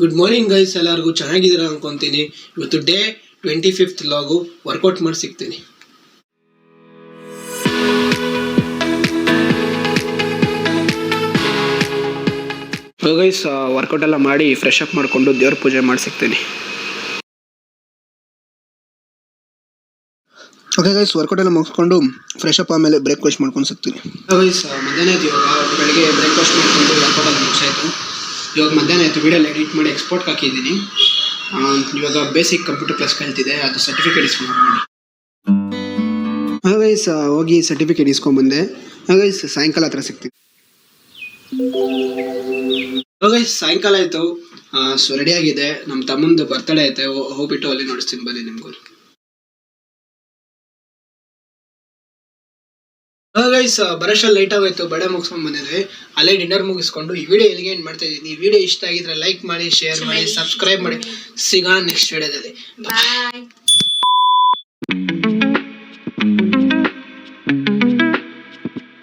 Good morning guys, ಎಲ್ಲರಿಗೂ ಚೆನ್ನಾಗಿದ್ದೀರಾ ಅನ್ಕೊಂತೀನಿ. ಇವತ್ತು ಡೇ 25th ಲಾಗು ವರ್ಕೌಟ್ ಮಾಡಿ ಸಿಗ್ತೀನಿ. ಗೈಸ್ ವರ್ಕೌಟ್ ಎಲ್ಲ ಮಾಡಿ ಫ್ರೆಶ್ ಅಪ್ ಮಾಡಿಕೊಂಡು ದೇವ್ರ ಪೂಜೆ ಮಾಡಿ ಸಿಗ್ತೀನಿ. ಓಕೆ ಗೈಸ್, ವರ್ಕೌಟ್ ಎಲ್ಲ ಮುಗಿಸ್ಕೊಂಡು ಫ್ರೆಶ್ ಅಪ್ ಆಮೇಲೆ ಬ್ರೇಕ್ಫಾಸ್ಟ್ ಮಾಡ್ಕೊಂಡು ಸಿಗ್ತೀನಿ. ಗೈಸ್ ಮಧ್ಯಾಹ್ನ ಆಯ್ತು. ಇವಾಗ ಬೆಳಗ್ಗೆ ಬ್ರೇಕ್ಫಾಸ್ಟ್ ಮಾಡಿಕೊಂಡು ವರ್ಕೌಟ್ ಎಲ್ಲ ಮುಗಿಸಾಯ್ತು. ಇವಾಗ ಮಧ್ಯಾಹ್ನ ಆಯಿತು. ವಿಡಿಯೋ ಎಡಿಟ್ ಮಾಡಿ ಎಕ್ಸ್ಪೋರ್ಟ್ ಹಾಕಿದ್ದೀನಿ. ಇವಾಗ ಬೇಸಿಕ್ ಕಂಪ್ಯೂಟರ್ ಕ್ಲಾಸ್ ಕಲ್ತಿದೆ, ಅದು ಸರ್ಟಿಫಿಕೇಟ್ ಇಸ್ಕೊಂಡು ಗೈಸ್ ಹೋಗಿ ಸರ್ಟಿಫಿಕೇಟ್ ಇಸ್ಕೊಂಡ್ಬಂದೆ. ಗೈಸ್ ಸಾಯಂಕಾಲ ಹತ್ರ ಸಿಗ್ತೀನಿ. ಗೈಸ್ ಸಾಯಂಕಾಲ ಆಯಿತು. ಸೊ ರೆಡಿ ಆಗಿದೆ. ನಮ್ಮ ತಮ್ಮಂದು ಬರ್ತಡೇ ಐತೆ, ಹೋಗ್ಬಿಟ್ಟು ಅಲ್ಲಿ ನೋಡಿಸ್ತೀನಿ ಬನ್ನಿ ನಿಮ್ಗೂ. ಗೈಸ್ ಬರೋಷ್ಟು ಲೈಟ್ ಆಗೋಯ್ತು. ಬಡೆ ಮುಗಿಸ್ಕೊಂಡು ಬಂದಿದ್ವಿ. ಅಲ್ಲೇ ಡಿನ್ನರ್ ಮುಗಿಸ್ಕೊಂಡು ಈ ವಿಡಿಯೋ ಎಲ್ಲಿಗೆ ಎಂಡ್ ಮಾಡ್ತಾ ಇದ್ದೀನಿ. ಈ ವಿಡಿಯೋ ಇಷ್ಟ ಆಗಿದ್ರೆ ಲೈಕ್ ಮಾಡಿ, ಶೇರ್ ಮಾಡಿ, ಸಬ್ಸ್ಕ್ರೈಬ್ ಮಾಡಿ. ಸಿಗೋಣ ನೆಕ್ಸ್ಟ್ ವಿಡಿಯೋದಲ್ಲಿ. ಬಾಯ್.